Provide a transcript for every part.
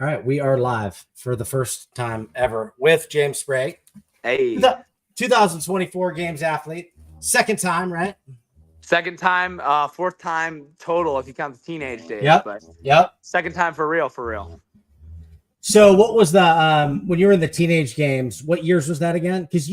All right, we are live for the first time ever with James Sprague. Hey, 2024 Games athlete. Second time, right? second time, fourth time total if you count the teenage days. Yep. But Yep. second time for real, for real. So what was the when you were in the teenage games, what years was that again? Because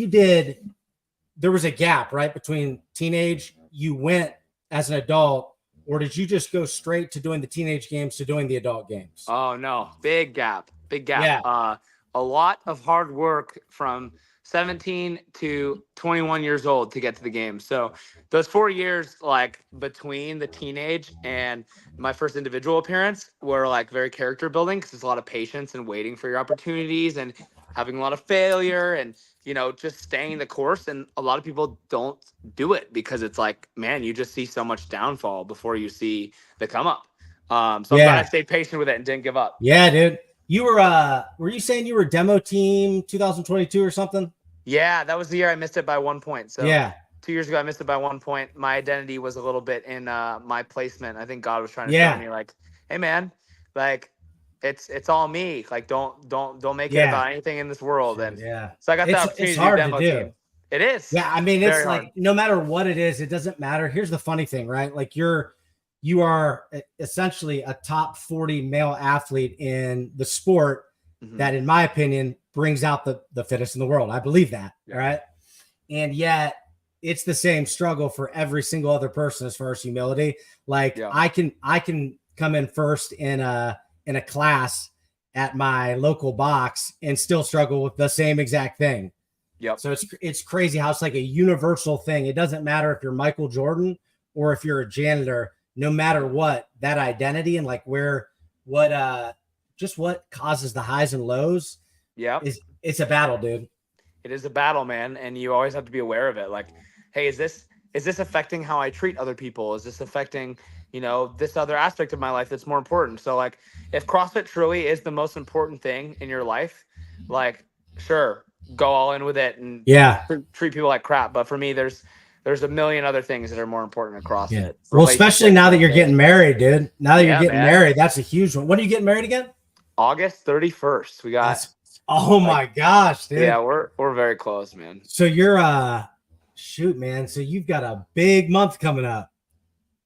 there was a gap, right? Between teenage, you went as an adult, or did you just go straight to doing the teenage games to doing the adult games? Oh no, big gap, big gap. Yeah. A lot of hard work from 17 to 21 years old to get to the game. So those 4 years, like between the teenage and my first individual appearance, were like very character building because there's a lot of patience and waiting for your opportunities and having a lot of failure and just staying the course. And a lot of people don't do it because it's like, man, you just see so much downfall before you see the come up. So I'm glad I stayed patient with it and didn't give up. Yeah, dude. You were you saying you were demo team 2022 or something? Yeah, that was the year I missed it by 1 point. So yeah, 2 years ago I missed it by 1 point. My identity was a little bit in my placement. I think God was trying to show me like, hey man, like it's all me. Like don't make it about anything in this world. And so I got that opportunity to do demo team. It is. Yeah, I mean it's like no matter what it is, it doesn't matter. Here's the funny thing, right? Like you are essentially a top 40 male athlete in the sport that, in my opinion, brings out the fittest in the world. I believe that, right? And yet it's the same struggle for every single other person as far as humility. Like I can come in first in a class at my local box and still struggle with the same exact thing. Yep. So it's crazy how it's like a universal thing. It doesn't matter if you're Michael Jordan or if you're a janitor. No matter what, that identity and like what causes the highs and lows. Yeah, it's a battle, dude. It is a battle, man, and you always have to be aware of it. Like, hey, is this affecting how I treat other people? Is this affecting this other aspect of my life that's more important? So like, if CrossFit truly is the most important thing in your life, like, sure, go all in with it and treat people like crap. But for me, there's a million other things that are more important than CrossFit. Yeah. Well, especially now that you're getting married, dude. Now that you're getting married, that's a huge one. When are you getting married again? August 31st. We got. Oh my gosh, dude. Yeah, we're very close, man. So you're shoot, man. So you've got a big month coming up.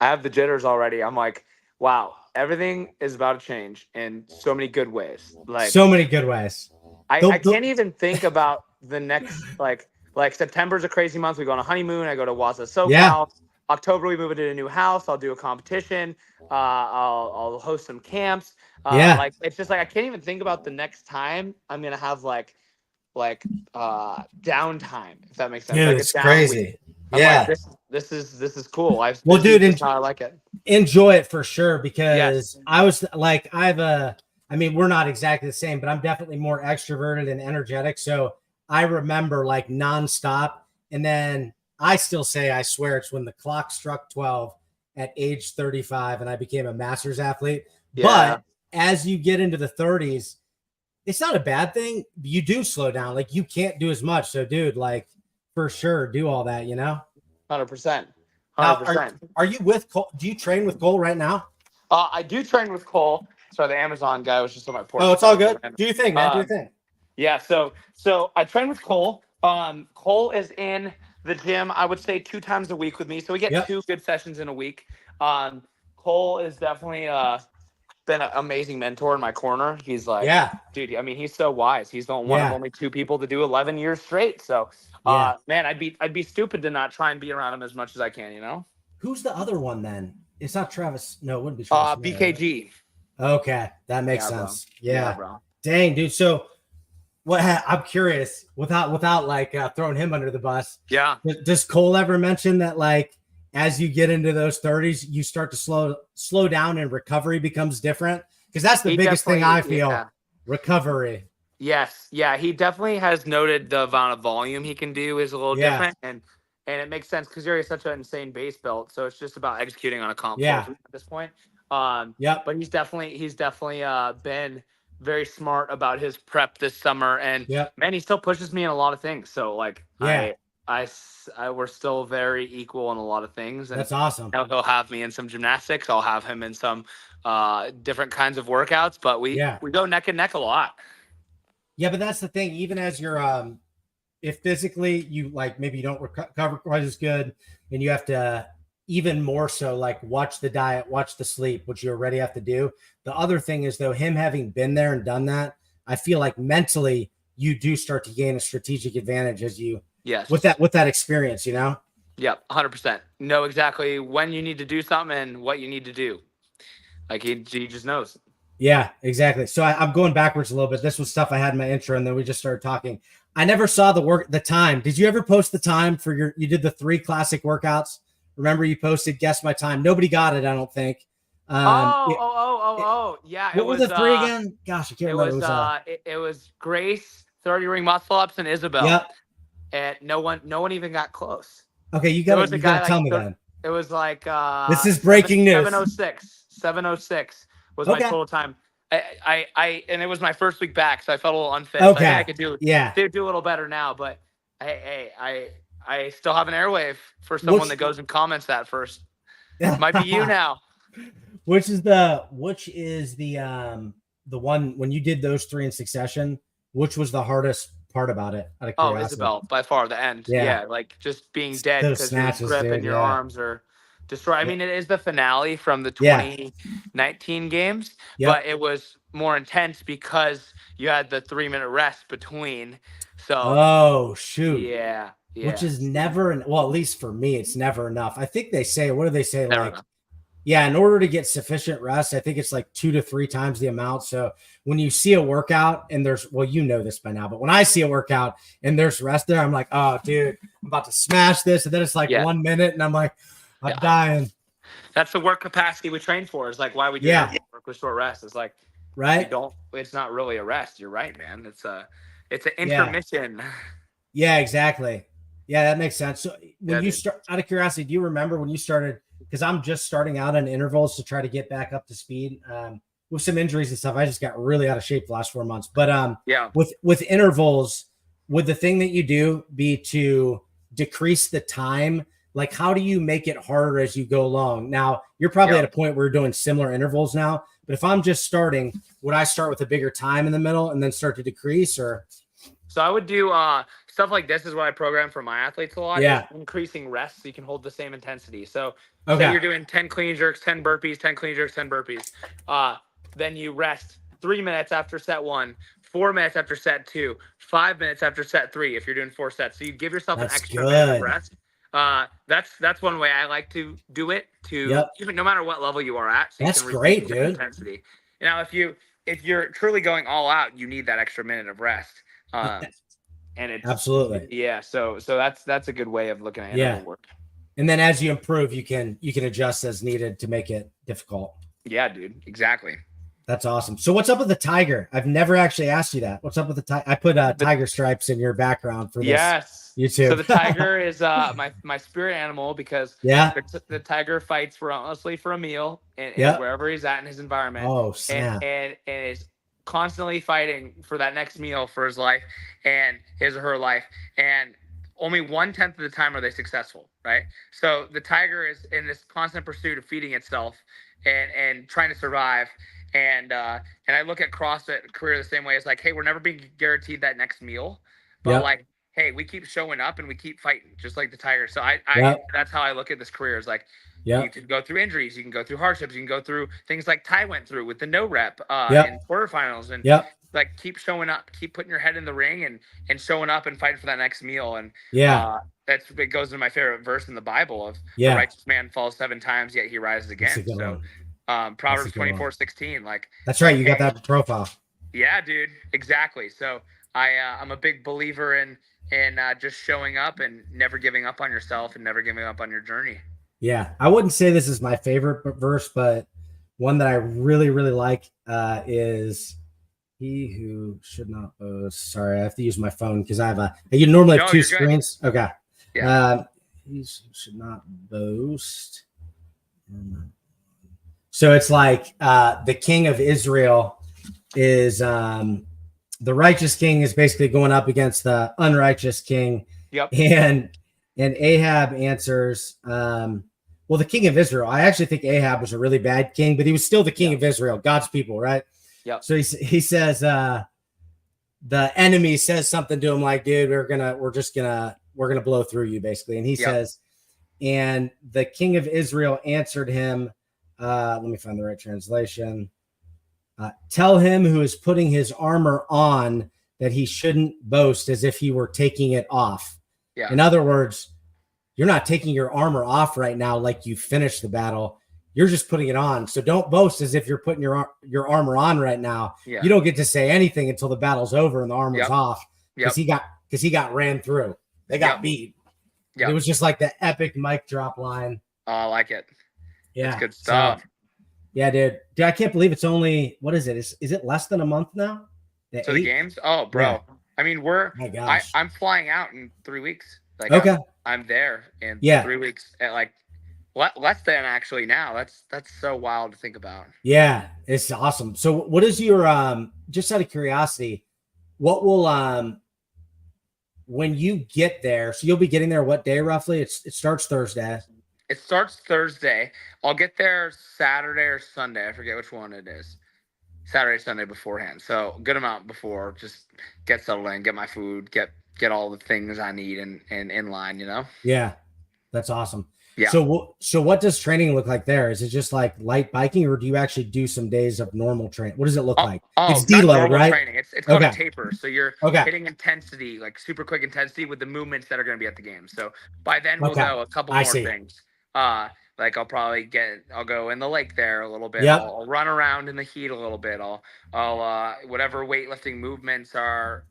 I have the jitters already. I'm like, wow, everything is about to change in so many good ways. Like so many good ways. I can't even think about the next like September's a crazy month. We go on a honeymoon. I go to Waza SoCal. Yeah. October we move into a new house. I'll do a competition. I'll host some camps. Like it's just like I can't even think about the next time I'm gonna have like downtime, if that makes sense. Dude, like it's crazy. Like, this is cool. Dude, I like it. Enjoy it for sure because I was like I mean we're not exactly the same, but I'm definitely more extroverted and energetic. So I remember like nonstop, and then I still say I swear it's when the clock struck 12 at age 35 and I became a master's athlete. But as you get into the 30s, it's not a bad thing. You do slow down. Like you can't do as much. So dude, like for sure, do all that, 100%. Are you with Cole? Do you train with Cole right now? I do train with Cole. Sorry, the Amazon guy was just on my porch. Oh, it's all good. Do your thing, man. Do your thing. Yeah, so I train with Cole. Cole is in the gym, I would say 2 times a week with me. So we get 2 good sessions in a week. Cole is definitely been an amazing mentor in my corner. He's like, dude, I mean, he's so wise. He's one of only 2 people to do 11 years straight. So, man, I'd be stupid to not try and be around him as much as I can, Who's the other one then? It's not Travis. No, it wouldn't be Travis. BKG. Okay, that makes sense. Bro. Yeah, bro. Dang, dude. So I'm curious without like throwing him under the bus. Yeah. Does Cole ever mention that like as you get into those 30s, you start to slow down and recovery becomes different? Because that's the biggest thing I feel. Recovery. Yes. Yeah. He definitely has noted the amount of volume he can do is a little different. And it makes sense because you're such an insane base belt. So it's just about executing on a comp at this point. But he's definitely been very smart about his prep this summer. And man, he still pushes me in a lot of things. So like we're still very equal in a lot of things, and That's awesome. he'll have me in some gymnastics. I'll have him in some different kinds of workouts, but we go neck and neck a lot. Yeah, but that's the thing. Even as you're, if physically you like maybe you don't recover quite as good, and you have to even more so like watch the diet, watch the sleep, which you already have to do. The other thing is though, him having been there and done that, I feel like mentally you do start to gain a strategic advantage as you, with that experience, you know? Yep, 100%. Know exactly when you need to do something and what you need to do. Like he just knows. Yeah, exactly. So I'm going backwards a little bit. This was stuff I had in my intro, and then we just started talking. I never saw the time. Did you ever post the time for you did the 3 classic workouts? Remember you posted guess my time. Nobody got it, I don't think. Yeah. What were the 3 again? Gosh, I can't remember. It was Grace, 30 ring muscle ups, and Isabel. Yep. And no one even got close. Okay, you got to tell me then. It was like this is breaking news. 706 was my total time. I and it was my first week back, so I felt a little unfit. Okay. So I think I could do a little better now, but I still have an airwave for someone that goes and comments that first. Might be you now. Which is the one when you did those 3 in succession, which was the hardest part about it? Out of curiosity. Isabel, by far the end. Yeah, like just being dead because your grip and your arms are destroyed. I mean, it is the finale from the 2019 games, but it was more intense because you had the 3-minute rest between. So yeah. Which is never, well, at least for me, it's never enough. I think they say, what do they say? Never enough. Yeah, in order to get sufficient rest, I think it's like 2 to 3 times the amount. So when you see a workout and you know this by now, but when I see a workout and there's rest there, I'm like, oh, dude, I'm about to smash this. And then it's like 1 minute and I'm like, I'm dying. That's the work capacity we train for. Is like why we do work with short rest. It's like, it's not really a rest. You're right, man. It's an intermission. Yeah, exactly. Yeah, that makes sense. So when you start, out of curiosity, do you remember when you started? Because I'm just starting out on intervals to try to get back up to speed with some injuries and stuff. I just got really out of shape the last 4 months. But with intervals, would the thing that you do be to decrease the time? Like, how do you make it harder as you go along? Now, you're probably at a point where you're doing similar intervals now. But if I'm just starting, would I start with a bigger time in the middle and then start to decrease? Or so I would do stuff like this is what I program for my athletes a lot. Yeah. Increasing rest so you can hold the same intensity. So say you're doing 10 clean jerks, 10 burpees, 10 clean jerks, 10 burpees. Then you rest 3 minutes after set 1, 4 minutes after set 2, 5 minutes after set 3 if you're doing 4 sets. So you give yourself an extra minute of rest. That's one way I like to do it even no matter what level you are at. So that's great, dude. Intensity. Now, if you're truly going all out, you need that extra minute of rest. And it's absolutely So that's a good way of looking at it. Work. And then as you improve, you can adjust as needed to make it difficult. Yeah, dude. Exactly. That's awesome. So what's up with the tiger? I've never actually asked you that. What's up with the tiger? I put tiger stripes in your background for this. Yes. YouTube. So the tiger is my spirit animal because the tiger fights relentlessly for a meal and wherever he's at in his environment. Oh, snap. And is constantly fighting for that next meal for his life and his or her life. And only 1/10 of the time are they successful, right? So the tiger is in this constant pursuit of feeding itself and trying to survive. And I look at CrossFit career the same way. It's like, hey, we're never being guaranteed that next meal, but like, hey, we keep showing up and we keep fighting, just like the tiger. So I that's how I look at this career. Is like, you can go through injuries, you can go through hardships, you can go through things like Ty went through with the no rep in quarterfinals, and like keep showing up, keep putting your head in the ring and showing up and fighting for that next meal. And it goes into my favorite verse in the Bible of the righteous man falls 7 times, yet he rises again. So Proverbs 24:16, like that's right. You got that profile. Yeah, dude. Exactly. So I'm a big believer in just showing up and never giving up on yourself and never giving up on your journey. Yeah. I wouldn't say this is my favorite verse, but one that I really, really like is he who should not boast. Sorry, I have to use my phone because you normally have 2 screens. Good. Okay. Yeah. He should not boast. So it's like the king of Israel is the righteous king is basically going up against the unrighteous king. Yep. And And Ahab answers, well, the king of Israel. I actually think Ahab was a really bad king, but he was still the king of Israel, God's people, right? Yep. So he says, the enemy says something to him like, dude, we're gonna blow through you, basically. And he says, and the king of Israel answered him, let me find the right translation. Tell him who is putting his armor on that he shouldn't boast as if he were taking it off. Yeah. In other words, you're not taking your armor off right now like you finished the battle. You're just putting it on. So don't boast as if you're putting your armor on right now. Yeah. You don't get to say anything until the battle's over and the armor's off, because he got ran through. They got beat. It was just like the epic mic drop line. Oh, I like it. Yeah, that's good stuff. So, yeah, dude. I can't believe it's only, what is it? Is it less than a month now? The games? Oh, bro. Yeah. I mean, I'm flying out in 3 weeks. Like, okay. I'm there in 3 weeks at like less than actually now. That's so wild to think about. Yeah, it's awesome. So what is your, just out of curiosity, what will, when you get there, so you'll be getting there what day roughly? It starts Thursday. It starts Thursday. I'll get there Saturday or Sunday. I forget which one it is. Saturday, Sunday beforehand. So good amount before. Just get settled in, get my food, get all the things I need and in line, you know? Yeah. That's awesome. Yeah. So what does training look like there? Is it just like light biking, or do you actually do some days of normal training? What does it look like? It's deload, right? Training. It's called a taper. So you're hitting intensity, like super quick intensity with the movements that are going to be at the game. So by then we'll know a couple more things. Like I'll go in the lake there a little bit. I'll run around in the heat a little bit. I'll whatever weightlifting movements are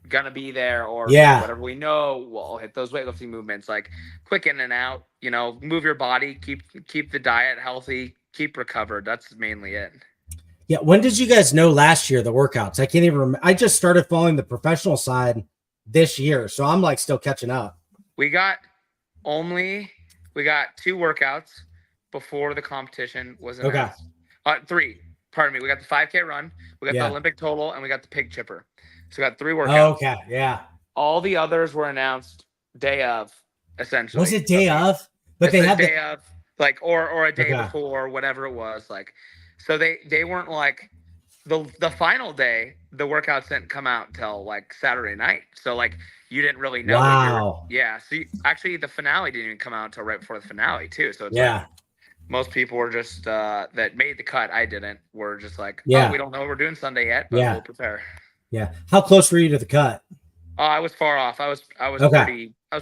gonna be there, or whatever we know, we'll hit those weightlifting movements, like quick in and out, you know, move your body, keep the diet healthy, keep recovered. That's mainly it. Yeah. When did you guys know last year, the workouts? I can't even remember. I just started following the professional side this year, so I'm like still catching up. We got 2 workouts before the competition was announced. 3. Pardon me. We got the 5K run, we got the Olympic total, and we got the pig chipper. So we got 3 workouts. Oh, okay. Yeah. All the others were announced day of, essentially. Was it day of? But they had day of, like, or a day before, whatever it was. Like, so they weren't like the final day. The workouts didn't come out until like Saturday night. So like you didn't really know. Wow. So actually the finale didn't even come out until right before the finale too. So it's like, most people were just that made the cut. I didn't. We're just like, oh, we don't know what we're doing Sunday yet, but we'll prepare. Yeah. How close were you to the cut? I was far off. I was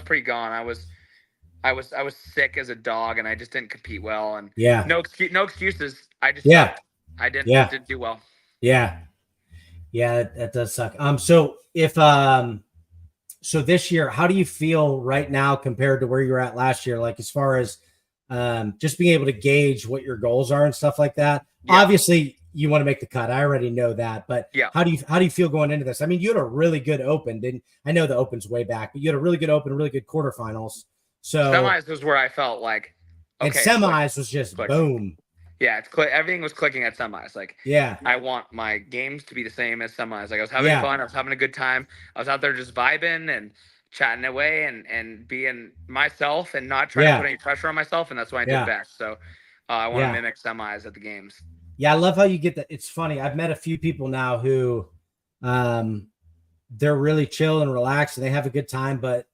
pretty gone. I was sick as a dog, and I just didn't compete well. And no excuses. I just sucked. I didn't do well. Yeah. Yeah, that does suck. So if so this year, how do you feel right now compared to where you were at last year? Like as far as just being able to gauge what your goals are and stuff like that. Obviously, you want to make the cut. I already know that, but how do you feel going into this? I mean, you had a really good open, didn't? I know the open's way back, but you had a really good open, really good quarterfinals. So semis was where I felt like, and semis was just boom. Yeah, it's everything was clicking at semis. Like, I want my games to be the same as semis. Like I was having fun. I was having a good time. I was out there just vibing and chatting away and being myself and not trying to put any pressure on myself. And that's why I did best. So I want to mimic semis at the games. Yeah, I love how you get that. It's funny. I've met a few people now who they're really chill and relaxed and they have a good time. But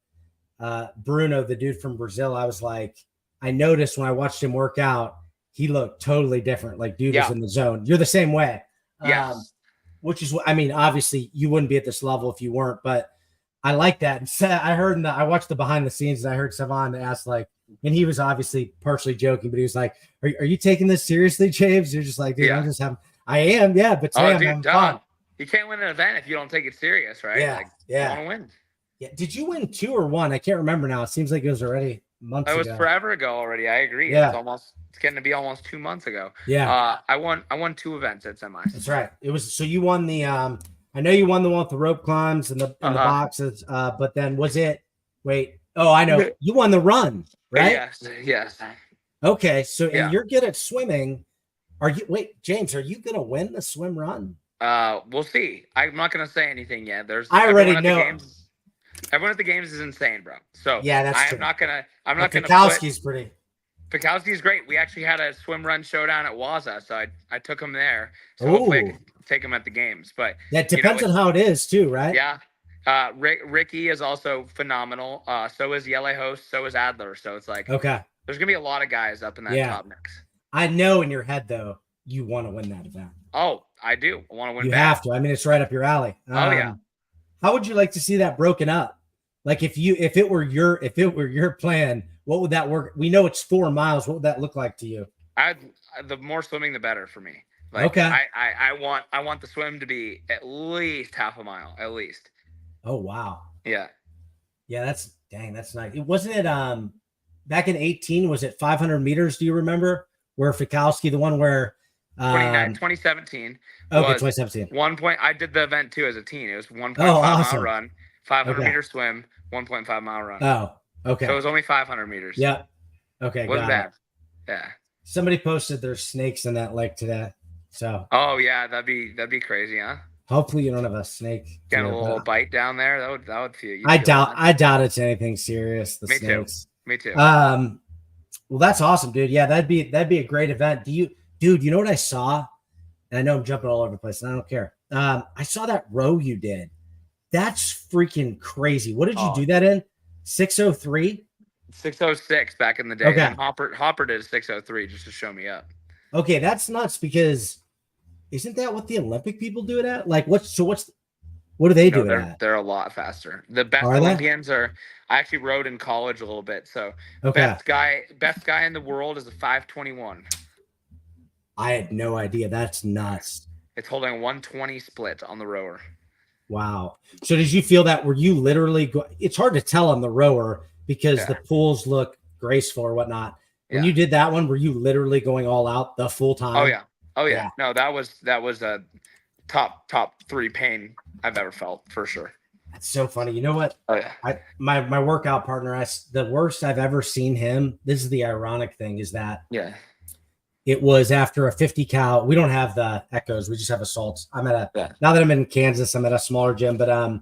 Bruno, the dude from Brazil, I was like, I noticed when I watched him work out, he looked totally different. Like dude was in the zone. You're the same way. Yes. Which is what I mean, obviously you wouldn't be at this level if you weren't, but I like that. And I heard I watched the behind the scenes and I heard Savon ask like, and he was obviously partially joking, but he was like, are you taking this seriously, James? You're just like, dude, I'm just having, I am. Yeah. But today I'm having fun. You can't win an event if you don't take it serious, right? Yeah. Like, you want to win. Yeah. Did you win 2 or 1? I can't remember now. It seems like it was already months ago. It was forever ago already. I agree. Yeah. It's getting to be almost 2 months ago. Yeah. I won 2 events at semis. That's right. It was, so you won the, I know you won the one with the rope climbs and the boxes, but then was it, I know you won the run, right? Yes. Okay. So, and you're good at swimming. James, are you going to win the swim run? We'll see. I'm not going to say anything yet. I already know. Everyone at the games is insane, bro. So Yeah, that's I'm true. not gonna put Fikowski's pretty. Fikowski's great. We actually had a swim run showdown at Waza, so I took him there. So hopefully I Oh, can take him at the games. But that depends on how it is too, right? yeah. Ricky is also phenomenal. So is Yele Host. So is Adler. So it's like Okay. there's gonna be a lot of guys up in that top mix. I know in your head though, you want to win that event. Oh, I do. I want to win. You bad. have to. I mean, it's right up your alley. Oh yeah. How would you like to see that broken up? Like if it were your plan, what would that work? We know it's 4 miles. What would that look like to you? The more swimming, the better for me. Like, okay. I want the swim to be at least half a mile, at least. Oh wow. Yeah. Yeah, that's nice. It wasn't it back in 18, was it 500 meters? Do you remember where Fikowski, the one where 2017. Okay, 2017. 1 point. I did the event too as a teen. It was 1.5 awesome. mile run, 500 meter swim, 1.5 mile run. Oh, okay. So it was only 500 meters. Yeah. Okay. Wasn't bad. Yeah. Somebody posted there's snakes in that lake today. So. Oh yeah, that'd be crazy, huh? Hopefully you don't have a snake. Get a little bite down there. That would feel. I doubt it's anything serious. The snakes. Me too. Well, that's awesome, dude. Yeah, that'd be a great event. Dude, you know what I saw? And I know I'm jumping all over the place, and I don't care. I saw that row you did. That's freaking crazy. What did you do that in? 603? 606 back in the day. Okay. And Hopper did 603 just to show me up. Okay, that's nuts because isn't that what the Olympic people do it at? Like what do they do it at? They're a lot faster. The best Olympians are I actually rode in college a little bit. So best guy in the world is a 521. I had no idea. That's nuts. It's holding a 120 split on the rower. Wow. So did you feel that? Were you literally it's hard to tell on the rower because the pools look graceful or whatnot. When you did that one, were you literally going all out the full time? Oh yeah. No, that was a top 3 pain I've ever felt for sure. That's so funny. You know what? Oh yeah. My workout partner, the worst I've ever seen him. This is the ironic thing is that it was after a 50 cal. We don't have the echoes. We just have assaults. I'm at now that I'm in Kansas, I'm at a smaller gym, but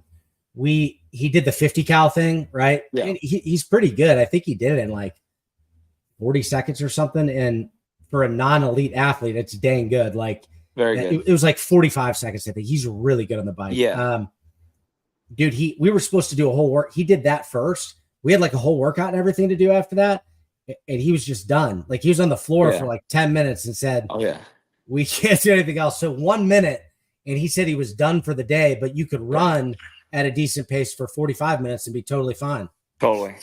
he did the 50 cal thing, right? Yeah. And he's pretty good. I think he did it in like 40 seconds or something. And for a non-elite athlete, it's dang good. Like very good. It was like 45 seconds. I think he's really good on the bike. Yeah. Dude, we were supposed to do a whole work. He did that first. We had like a whole workout and everything to do after that. And he was just done. Like he was on the floor for like 10 minutes and said, "Oh yeah, we can't do anything else." So 1 minute, and he said he was done for the day. But you could run at a decent pace for 45 minutes and be totally fine. Totally,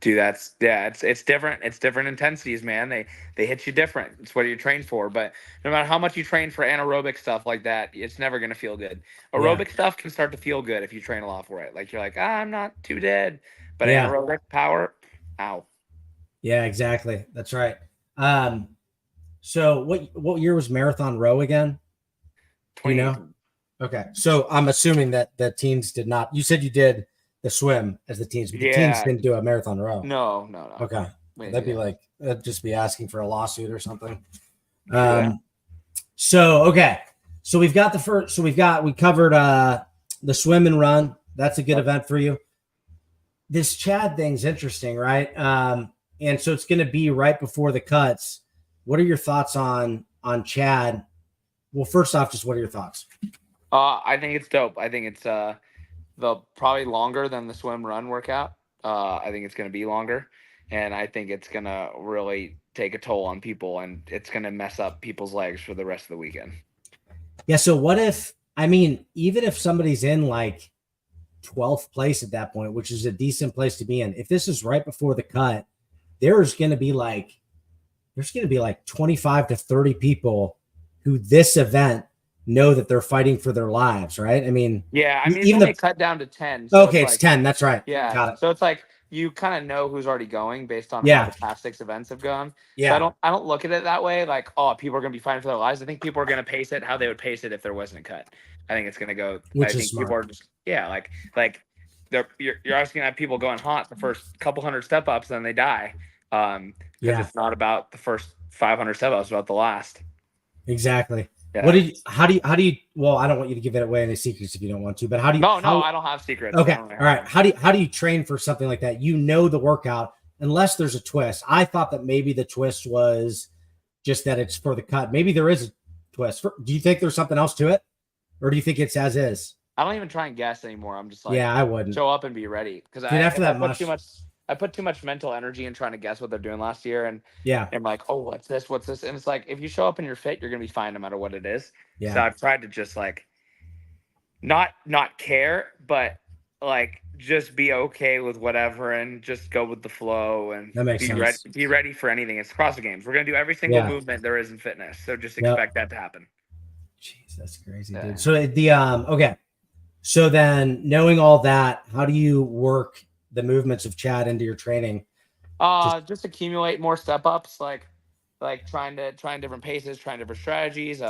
dude. It's different. It's different intensities, man. They hit you different. It's what you're trained for. But no matter how much you train for anaerobic stuff like that, it's never gonna feel good. Aerobic stuff can start to feel good if you train a lot for it. Like you're like, I'm not too dead. But anaerobic power, ow. Yeah, exactly. That's right. So what year was Marathon Row again? 20. You know? Okay. So I'm assuming that the teens did not. You said you did the swim as the teens, but the teens didn't do a Marathon Row. No. Okay. That'd be like just be asking for a lawsuit or something. So okay. So we've got we covered the swim and run. That's a good event for you. This Chad thing's interesting, right? And so it's going to be right before the cuts. What are your thoughts on Chad? Well, first off, just what are your thoughts? I think it's dope. I think it's probably longer than the swim run workout. I think it's going to be longer, and I think it's going to really take a toll on people, and it's going to mess up people's legs for the rest of the weekend. Yeah. So what if? I mean, even if somebody's in like 12th place at that point, which is a decent place to be in, if this is right before the cut, there's going to be like 25 to 30 people who this event know that they're fighting for their lives, right? I mean, even they cut down to 10. So it's 10. That's right. Yeah. Got it. So it's like you kind of know who's already going based on how the past 6 events have gone. Yeah. So I don't look at it that way. Like, oh, people are going to be fighting for their lives. I think people are going to pace it how they would pace it if there wasn't a cut. I think it's going to go. Which is smart. People are just like you're obviously going to have people going hot the first couple hundred step ups, then they die. Because it's not about the first 500 step ups, it's about the last. Exactly. Yeah. how do you, well, I don't want you to give it away any secrets if you don't want to, but No, I don't have secrets. okay. I don't really All right. have How do you train for something like that? You know, the workout, unless there's a twist. I thought that maybe the twist was just that it's for the cut. Maybe there is a twist. Do you think there's something else to it? Or do you think it's as is? I don't even try and guess anymore. I'm just like, Yeah, I wouldn't. show up and be ready. Because Dude, after that I put too much mental energy in trying to guess what they're doing last year, and yeah, I'm like, oh, what's this? What's this? And it's like, if you show up and you're fit, you're gonna be fine no matter what it is. yeah. So I've tried to just like not care, but like just be okay with whatever and just go with the flow and That makes sense. be ready for anything. It's CrossFit Games. We're gonna do every single movement there is in fitness. So just expect that to happen. Jeez, that's crazy, dude. So the okay. So then, knowing all that, how do you work the movements of Chad into your training? Just accumulate more step ups, like trying different paces, trying different strategies,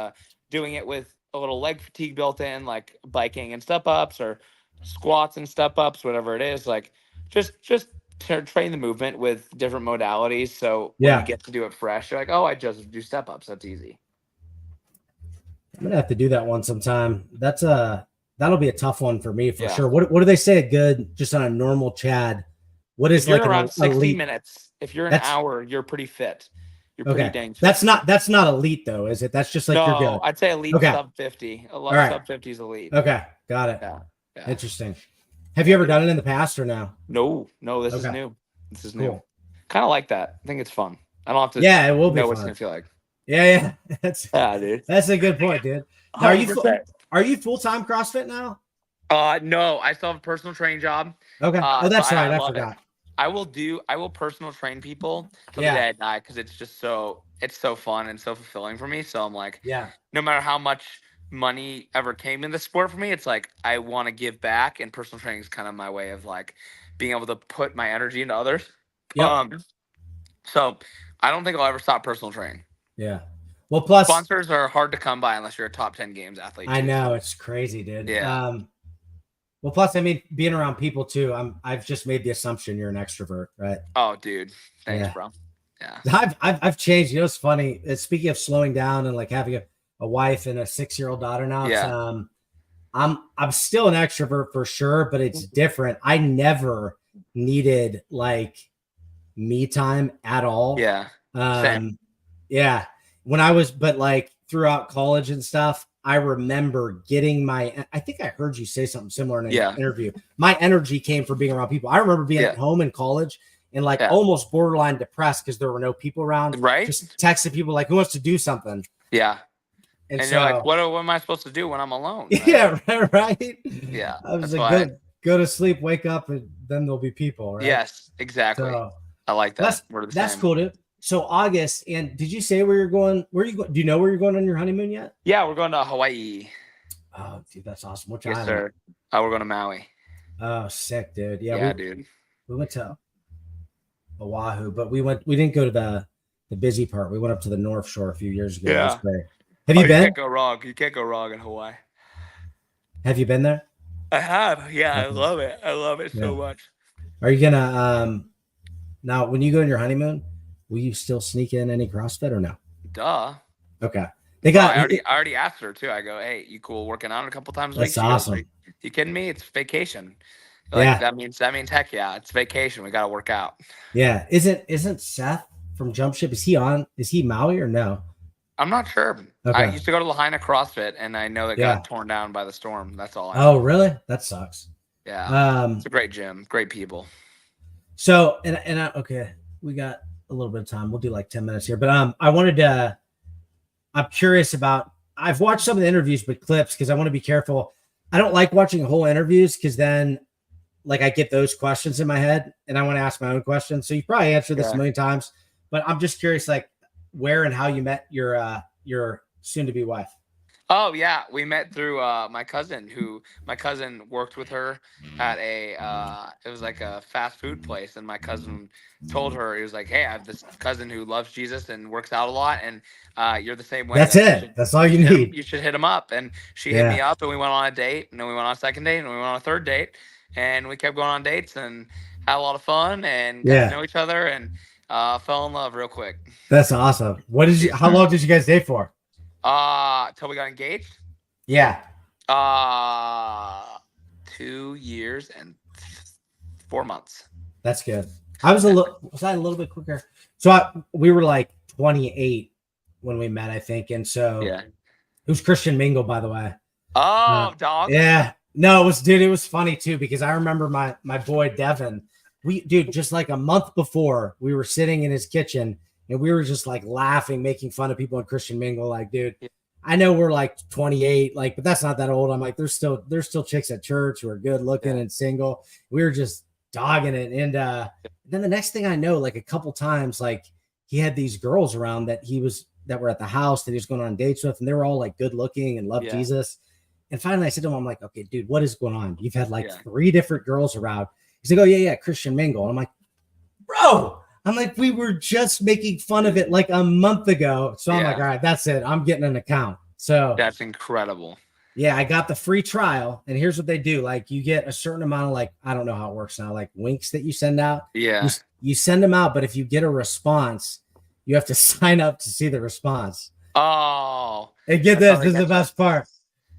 doing it with a little leg fatigue built in, like biking and step ups or squats and step ups, whatever it is. Like just train the movement with different modalities. So when you get to do it fresh, you're like, oh, I just do step ups. That's easy. I'm gonna have to do that one sometime. That'll be a tough one for me for sure. What do they say? Good, just on a normal Chad. What is like around 60 elite minutes? If you're an hour, you're pretty fit. You're pretty dang fit. That's not elite though, is it? That's just like you're good. I'd say elite sub 50. Sub 50 is elite. Okay, got it. Yeah. Interesting. Have you ever done it in the past or no? No, this is new. This is new. Kind of like that. I think it's fun. I don't have to. Yeah, it will be. Know what it's gonna feel like. Yeah. Dude. That's a good point, dude. Now, are you full-time CrossFit now? No, I still have a personal training job. Okay. That's right. I forgot. I will personal train people till the day I die because it's so fun and so fulfilling for me. So I'm like, no matter how much money ever came in the sport for me, it's like I want to give back, and personal training is kind of my way of like being able to put my energy into others. So I don't think I'll ever stop personal training. Yeah. Well, plus sponsors are hard to come by unless you're a top 10 games athlete. I know, it's crazy, dude. Yeah. Well, plus, I mean, being around people too, I've just made the assumption you're an extrovert, right? Oh, dude. Thanks, bro. Yeah. I've changed. You know, it's funny. Speaking of slowing down and like having a wife and a 6-year-old daughter now, I'm still an extrovert for sure, but it's different. I never needed like me time at all. Yeah. Same. Yeah. But like throughout college and stuff, I remember getting I think I heard you say something similar in an interview. My energy came from being around people. I remember being at home in college and like almost borderline depressed because there were no people around. Right. Just texting people like, who wants to do something? Yeah. And so, you're like, what am I supposed to do when I'm alone? Right? Yeah. Right. Yeah. I was like, go to sleep, wake up, and then there'll be people. Right? Yes, exactly. So, I like that. That's cool, dude. So August, and did you say where you're going? Where are you going? Do you know where you're going on your honeymoon yet? Yeah, we're going to Hawaii. Oh, dude, that's awesome. Which island? Sir. We're going to Maui. Oh, sick, dude. Yeah, dude. We went to Oahu, but we didn't go to the busy part. We went up to the North Shore a few years ago. Yeah. Have you been? You can't go wrong. You can't go wrong in Hawaii. Have you been there? I have. Yeah, I love it. I love it so much. Are you gonna now when you go on your honeymoon? Will you still sneak in any CrossFit or no? Duh. Okay. I already asked her too. I go, hey, you cool working out a couple times a week? That's awesome. Like, you kidding me? It's vacation. Like that means heck yeah, it's vacation. We gotta work out. Yeah. Isn't Seth from Jump Ship? Is he Maui or no? I'm not sure. Okay. I used to go to Lahaina CrossFit and I know that got torn down by the storm. That's all I know. Oh, really? That sucks. Yeah. It's a great gym, great people. So okay, we got a little bit of time. We'll do like 10 minutes here, but I'm curious about, I've watched some of the interviews, but clips, because I want to be careful. I don't like watching whole interviews because then like I get those questions in my head and I want to ask my own questions. So you probably answered this a million times, but I'm just curious, like where and how you met your soon to be wife. Oh yeah, we met through my cousin worked with her at it was like a fast food place, and my cousin told her, he was like, hey, I have this cousin who loves Jesus and works out a lot, and you're the same way. That's it. That's all you need. You should hit him up. And she hit me up, and we went on a date, and then we went on a second date, and we went on a third date, and we kept going on dates and had a lot of fun and got to know each other and fell in love real quick. That's awesome. How long did you guys date for? Till we got engaged. Yeah. 2 years and 4 months. That's good. Was I a little bit quicker? So we were like 28 when we met, I think. And so Yeah. it was Christian Mingle, by the way. Oh, dog. Yeah. No, it was funny too, because I remember my boy Devin. Just like a month before, we were sitting in his kitchen and we were just like laughing, making fun of people in Christian Mingle. Like, dude, I know we're like 28, like, but that's not that old. I'm like, there's still chicks at church who are good looking and single. We were just dogging it. And then the next thing I know, like a couple times, like he had these girls around that were at the house that he was going on dates with, and they were all like good looking and loved Jesus. And finally I said to him, I'm like, okay, dude, what is going on? You've had like 3 different girls around. He's like, oh yeah, Christian Mingle. And I'm like, bro, we were just making fun of it like a month ago. So I'm like, all right, that's it. I'm getting an account. So that's incredible. Yeah, I got the free trial. And here's what they do. Like, you get a certain amount of, like, I don't know how it works now, like winks that you send out. Yeah. You send them out, but if you get a response, you have to sign up to see the response. Oh. And get this is the best part.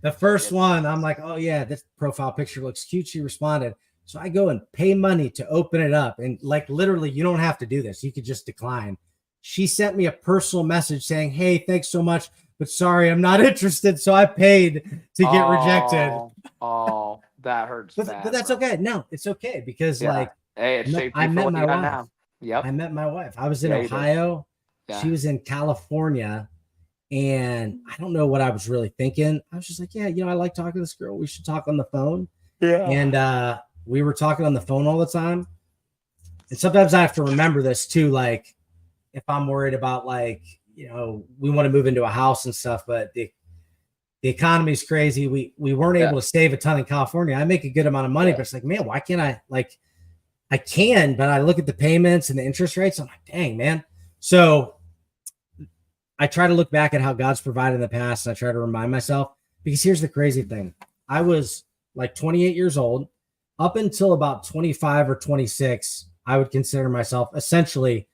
The first one, I'm like, oh yeah, this profile picture looks cute. She responded. So I go and pay money to open it up. And like, literally, you don't have to do this. You could just decline. She sent me a personal message saying, hey, thanks so much, but sorry, I'm not interested. So I paid to get rejected. Oh, that hurts. But that's okay. No, it's okay, because like, hey, I met my wife. Now. Yep. I met my wife. I was in Ohio. She was in California. And I don't know what I was really thinking. I was just like, yeah, I like talking to this girl. We should talk on the phone. Yeah. And we were talking on the phone all the time. And sometimes I have to remember this too. Like, if I'm worried about, like, we want to move into a house and stuff, but the economy is crazy. We weren't able to save a ton in California. I make a good amount of money, but it's like, man, why can't I? Like, I can, but I look at the payments and the interest rates. I'm like, dang, man. So I try to look back at how God's provided in the past, and I try to remind myself, because here's the crazy thing. I was like 28 years old. Up until about 25 or 26, I would consider myself essentially,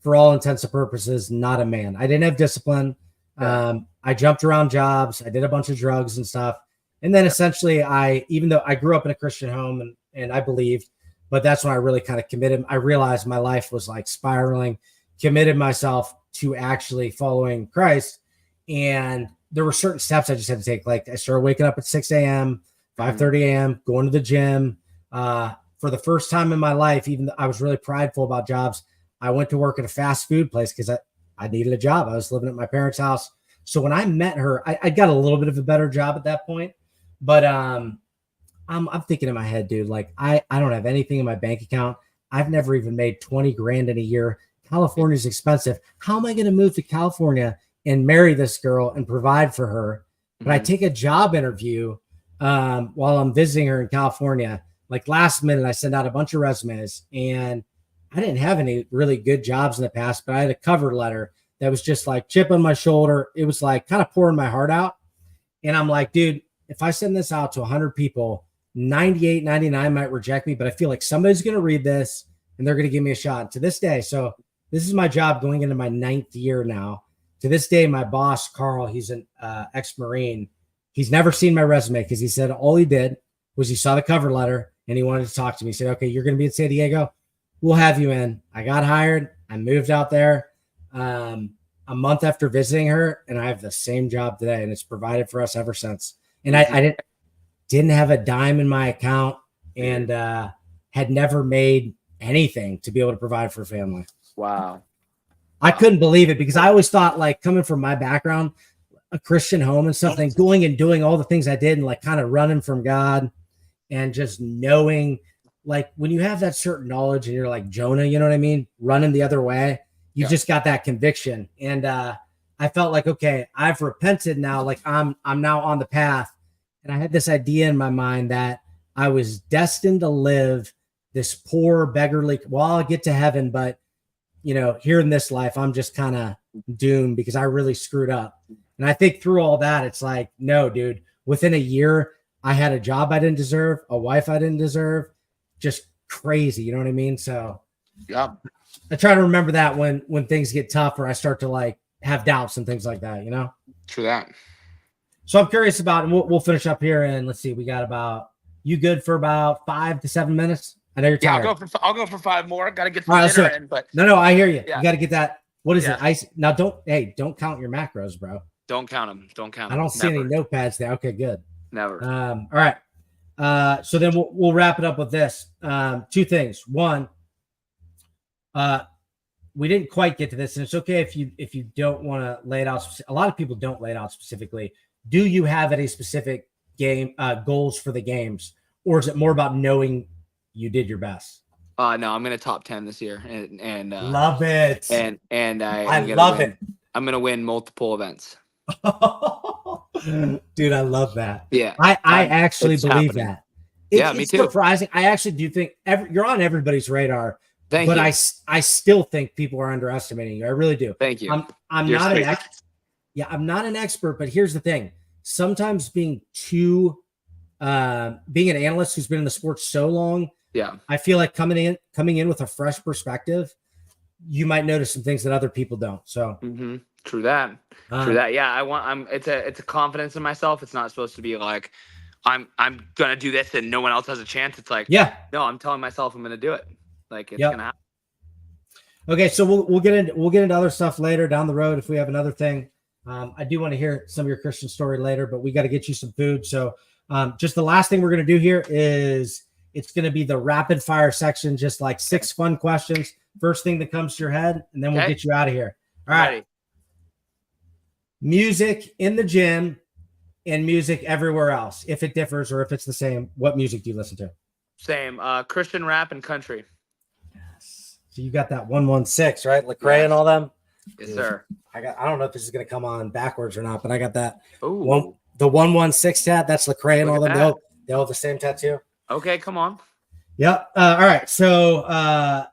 for all intents and purposes, not a man. I didn't have discipline. I jumped around jobs. I did a bunch of drugs and stuff. And then essentially even though I grew up in a Christian home and I believed, but that's when I really kind of committed. I realized my life was like spiraling, committed myself to actually following Christ. And there were certain steps I just had to take. Like, I started waking up at 6 a.m., 5:30 a.m., going to the gym. For the first time in my life, even though I was really prideful about jobs, I went to work at a fast food place because I needed a job. I was living at my parents' house. So when I met her, I got a little bit of a better job at that point. But I'm thinking in my head, dude, like, I don't have anything in my bank account. I've never even made 20 grand in a year. California is expensive. How am I going to move to California and marry this girl and provide for her? But I take a job interview while I'm visiting her in California. Like, last minute, I send out a bunch of resumes, and I didn't have any really good jobs in the past, but I had a cover letter that was just like chip on my shoulder. It was like kind of pouring my heart out. And I'm like, dude, if I send this out to 100 people, 98, 99 might reject me, but I feel like somebody's going to read this and they're going to give me a shot. To this day, so this is my job going into my 9th year now. To this day, my boss, Carl, he's an ex-Marine. He's never seen my resume because he said all he did was he saw the cover letter and he wanted to talk to me. He said, okay, you're going to be in San Diego. We'll have you in. I got hired. I moved out there a month after visiting her, and I have the same job today, and it's provided for us ever since. And I didn't have a dime in my account, and had never made anything to be able to provide for a family. Wow. I couldn't believe it, because I always thought, like, coming from my background, a Christian home and stuff, and going and doing all the things I did and like kind of running from God and just knowing, like, when you have that certain knowledge and you're like Jonah, you know what I mean? Running the other way, you just got that conviction. And I felt like, okay, I've repented now. Like, I'm now on the path. And I had this idea in my mind that I was destined to live this poor beggarly, well, I'll get to heaven, but here in this life, I'm just kind of doomed because I really screwed up. And I think through all that, it's like, no, dude, within a year, I had a job I didn't deserve, a wife I didn't deserve, just crazy. You know what I mean? So yeah, I try to remember that when things get tough or I start to like have doubts and things like that, True that. So I'm curious about, and we'll finish up here, and let's see, we got about, you good for about 5 to 7 minutes? I know you're tired. Yeah, I'll go for 5 more. Got to get some All right, dinner in, but no, I hear you. Yeah. You got to get that. What is Yeah. it? Ice. Now don't count your macros, bro. Don't count them. Don't count I them. don't see any notepads there. Okay, good. Never. All right. So then we'll wrap it up with this. 2 things. One, we didn't quite get to this, and it's okay if you don't want to lay it out. A lot of people don't lay it out specifically. Do you have any specific game goals for the games, or is it more about knowing you did your best? No, I'm gonna top 10 this year, and love it. And I love it. I'm gonna win multiple events. Dude, I love that. Yeah, I actually believe happening. that. Me it's too. Surprising. I actually do think you're on everybody's radar. Thank you. I still think people are underestimating you. I really do. Thank you. I'm not an expert. Yeah, I'm not an expert, but here's the thing. Sometimes being an analyst who's been in the sport so long, yeah, I feel like coming in with a fresh perspective, you might notice some things that other people don't. So true that. Yeah, it's a confidence in myself. It's not supposed to be like I'm gonna do this and no one else has a chance. It's like, no, I'm telling myself I'm gonna do it. Like it's gonna happen. Okay, so we'll get into other stuff later down the road if we have another thing. I do want to hear some of your Christian story later, but we got to get you some food. So just the last thing we're going to do here is it's going to be the rapid fire section, just like 6 fun questions. First thing that comes to your head, and then we'll get you out of here. All right. Ready. Music in the gym and music everywhere else. If it differs or if it's the same, what music do you listen to? Same. Christian rap and country. Yes. So you got that 116, right? Lecrae and all them? Yes, sir. I don't know if this is going to come on backwards or not, but I got that. Ooh. The 116 tat. That's Lecrae and all them. They all have the same tattoo. Okay, come on. Yep. All right. So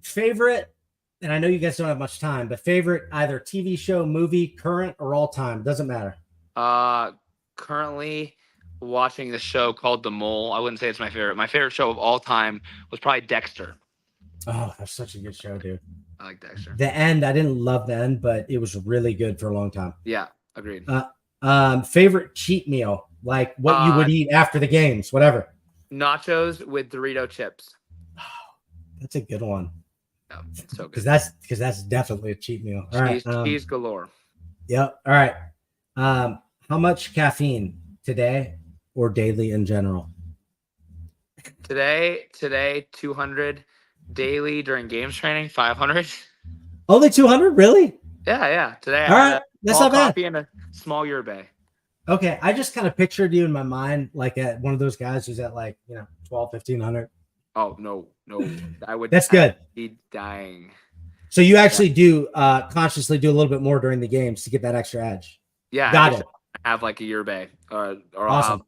favorite, and I know you guys don't have much time, but favorite either TV show, movie, current, or all time. Doesn't matter. Currently watching the show called The Mole. I wouldn't say it's my favorite. My favorite show of all time was probably Dexter. Oh, that's such a good show, dude. I like Dexter. The end, I didn't love the end, but it was really good for a long time. Yeah, agreed. Favorite cheat meal, like what you would eat after the games, whatever. Nachos with Dorito chips. That's a good one. Oh, it's so good. Because that's definitely a cheat meal. All right, cheese galore. Yep. All right. How much caffeine today or daily in general? Today 200. Daily during games training, 500. Only 200, really? Yeah. Today, all right, that's not bad. Coffee and a small yerba. Okay, I just kind of pictured you in my mind like at one of those guys who's at 12, 1500. Oh no, I would. That's good. Be dying. So you actually do consciously do a little bit more during the games to get that extra edge. Yeah, got it. Have like a yerba or awesome.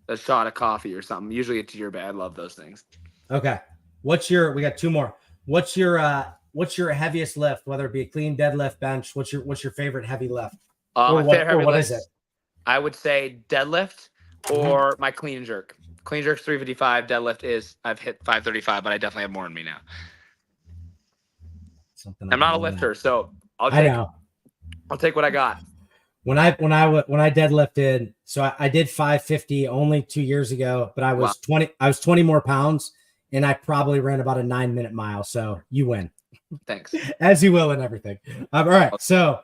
A shot of coffee or something. Usually it's yerba. I love those things. Okay. We got 2 more. What's your heaviest lift, whether it be a clean, deadlift, bench? What's your favorite heavy lift? What is it? I would say deadlift or my clean and jerk. Clean jerk's 355. Deadlift I've hit 535, but I definitely have more in me now. I'm not a lifter, so I'll take what I got. When I deadlifted, so I did 550 only 2 years ago, but I was 20 more pounds. And I probably ran about a 9-minute mile. So you win. Thanks. As you will and everything. All right. So,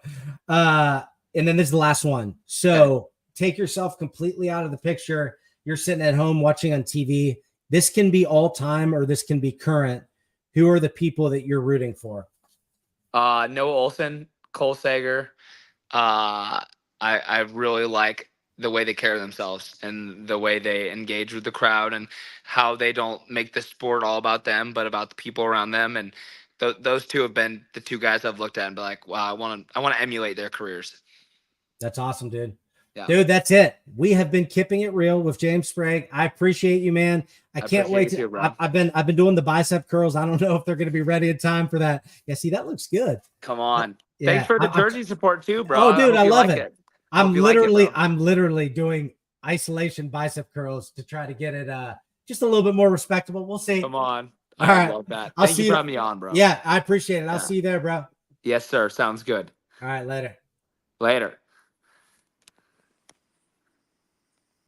and then this is the last one. So take yourself completely out of the picture. You're sitting at home watching on TV. This can be all time or this can be current. Who are the people that you're rooting for? Noah Olsen, Cole Sager. I really like the way they carry themselves and the way they engage with the crowd and how they don't make the sport all about them, but about the people around them. And those two have been the 2 guys I've looked at and be like, wow, I want to emulate their careers. That's awesome, dude. Yeah. Dude, that's it. We have been Kipping It Real with James Sprague. I appreciate you, man. I can't wait to. I've been doing the bicep curls. I don't know if they're going to be ready in time for that. Yeah, see, that looks good. Come on. Thanks for the jersey support too, bro. Oh, dude, I love it. I'm literally it, doing isolation bicep curls to try to get it just a little bit more respectable. We'll see. Come on. All right. Love that. I'll Thank see you for having me on, bro. Yeah, I appreciate it. I'll see you there, bro. Yes, sir. Sounds good. All right, later. Later.